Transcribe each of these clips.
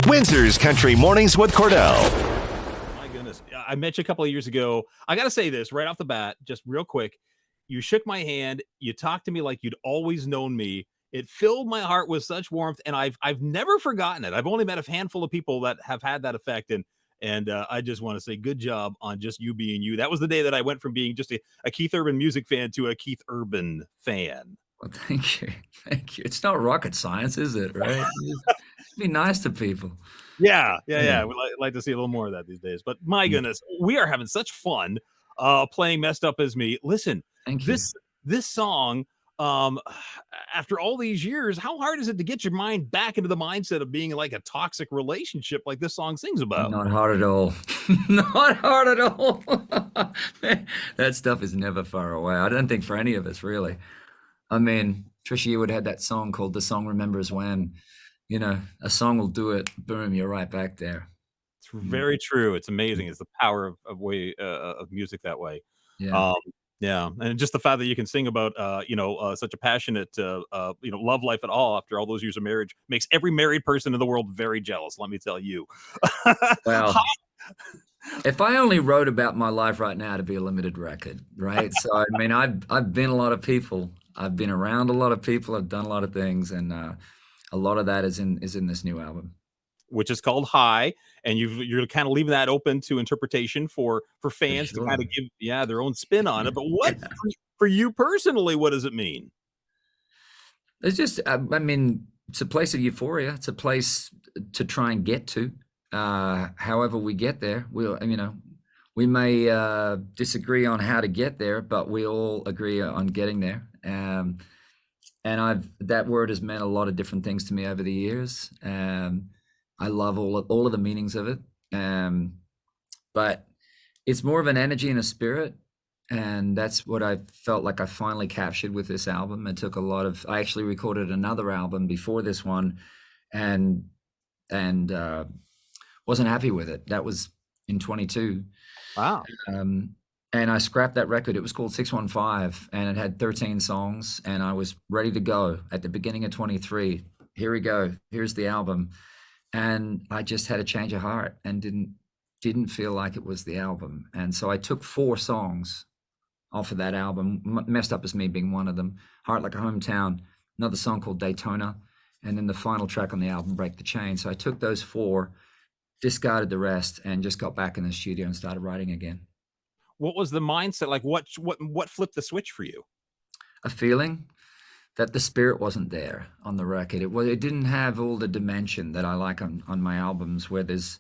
Windsor's Country Mornings with Cordell. My goodness. I met you a couple of years ago. I got to say this right off the bat, just real quick. You shook my hand. You talked to me like you'd always known me. It filled my heart with such warmth, and I've never forgotten it. I've only met a handful of people that have had that effect, and I just want to say good job on just you being you. That was the day that I went from being just a Keith Urban music fan to a Keith Urban fan. Well, thank you. Thank you. It's not rocket science, is it? Right? Just be nice to people. Yeah. We like to see a little more of that these days. But my goodness, we are having such fun playing Messed Up As Me. Listen, Thank you. this song, after all these years, how hard is it to get your mind back into the mindset of being like a toxic relationship like this song sings about? Not hard at all. Not hard at all. That stuff is never far away. I don't think for any of us, really. I mean, Trisha Yearwood had that song called The Song Remembers When. You know, a song will do it. Boom, you're right back there. It's very true. It's amazing. It's the power of music that way. Yeah. Yeah, and just the fact that you can sing about such a passionate love life at all after all those years of marriage makes every married person in the world very jealous. Let me tell you. Well, if I only wrote about my life right now, it'd be a limited record, right? So I mean, I've been a lot of people. I've been around a lot of people. I've done a lot of things, and a lot of that is in this new album, which is called High, and you're kind of leaving that open to interpretation for fans to kind of give their own spin on it. But what for you personally, what does it mean? It's just, I mean, it's a place of euphoria. It's a place to try and get to. However we get there, we may disagree on how to get there, but we all agree on getting there. And that word has meant a lot of different things to me over the years. I love all of the meanings of it. But it's more of an energy and a spirit. And that's what I felt like I finally captured with this album. I actually recorded another album before this one and wasn't happy with it. That was in 22. Wow. And I scrapped that record. It was called 615 and it had 13 songs and I was ready to go at the beginning of 23. Here we go. Here's the album. And I just had a change of heart and didn't feel like it was the album. And so I took 4 songs off of that album, Messed Up As Me being one of them, Heart Like a Hometown, another song called Daytona, and then the final track on the album, Break the Chain. So I took those 4, discarded the rest, and just got back in the studio and started writing again. What was the mindset? Like what flipped the switch for you? A feeling that the spirit wasn't there on the record. It didn't have all the dimension that I like on my albums, where there's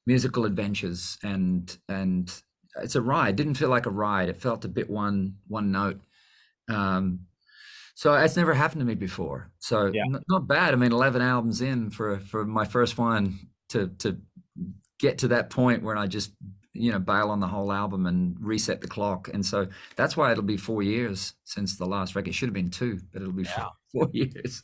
musical adventures and it's a ride. It didn't feel like a ride. It felt a bit one note. So it's never happened to me before. So not bad. I mean, 11 albums in for my first one to get to that point where I just bail on the whole album and reset the clock. And so that's why it'll be 4 years since the last record. It should have been 2, but it'll be 4 years.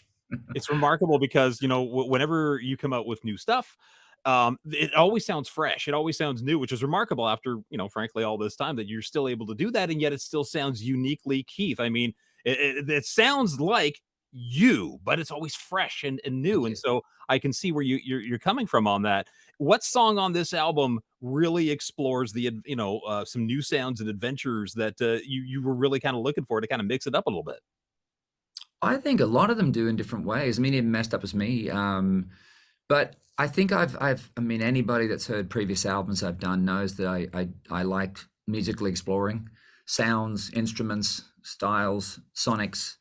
It's remarkable because, whenever you come out with new stuff, it always sounds fresh. It always sounds new, which is remarkable after, frankly, all this time that you're still able to do that. And yet it still sounds uniquely Keith. I mean, it sounds like you, but it's always fresh and new. And so I can see where you're coming from on that. What song on this album really explores the some new sounds and adventures that you were really kind of looking for to kind of mix it up a little bit? I think a lot of them do in different ways. I mean, even Messed Up As Me, but I think I mean, anybody that's heard previous albums I've done knows that I like musically exploring sounds, instruments, styles, sonics.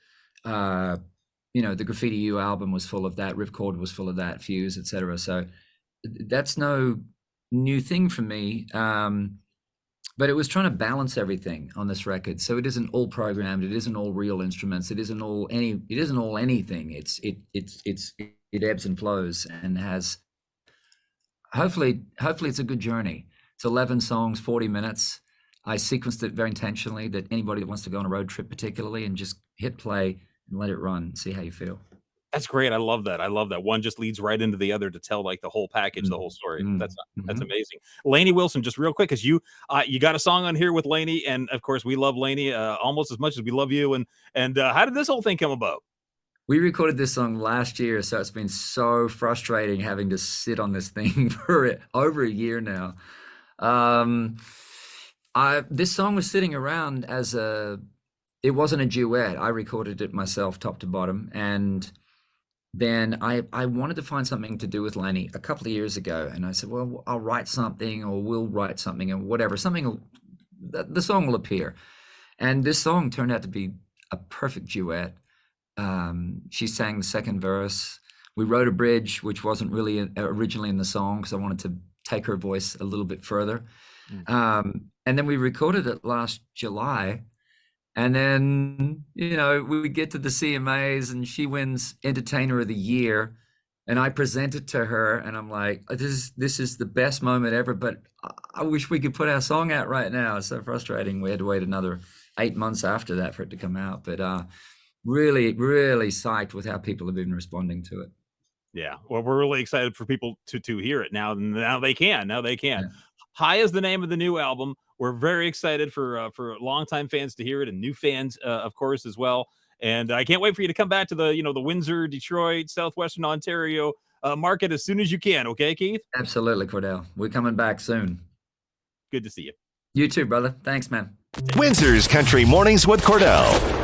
The Graffiti U album was full of that. Ripcord was full of that. Fuse, etc. So that's no new thing for me. But it was trying to balance everything on this record. So it isn't all programmed. It isn't all real instruments. It isn't all anything. It ebbs and flows and has. Hopefully it's a good journey. It's 11 songs, 40 minutes. I sequenced it very intentionally that anybody that wants to go on a road trip particularly and just hit play and let it run, see how you feel. That's great. I love that. One just leads right into the other to tell like the whole package, the whole story. That's amazing. Lainey Wilson, just real quick, because you got a song on here with Lainey, and of course we love Lainey almost as much as we love you. And how did this whole thing come about? We recorded this song last year, so it's been so frustrating having to sit on this thing for over a year now. Um, this song was sitting around as it wasn't a duet. I recorded it myself, top to bottom, and then I wanted to find something to do with Lainey a couple of years ago, and I said, well, I'll write something, or we'll write something, or whatever. The song will appear, and this song turned out to be a perfect duet. She sang the second verse. We wrote a bridge, which wasn't really originally in the song because I wanted to take her voice a little bit further. And then we recorded it last July. And then, we get to the CMAs and she wins Entertainer of the Year. And I present it to her and I'm like, this is the best moment ever, but I wish we could put our song out right now. It's so frustrating. We had to wait another 8 months after that for it to come out. But really, really psyched with how people have been responding to it. Yeah. Well, we're really excited for people to hear it now. Now they can. Yeah. High is the name of the new album. We're very excited for longtime fans to hear it and new fans, of course, as well. And I can't wait for you to come back to the Windsor, Detroit, Southwestern Ontario market as soon as you can. Okay, Keith? Absolutely, Cordell. We're coming back soon. Good to see you. You too, brother. Thanks, man. Windsor's Country Mornings with Cordell.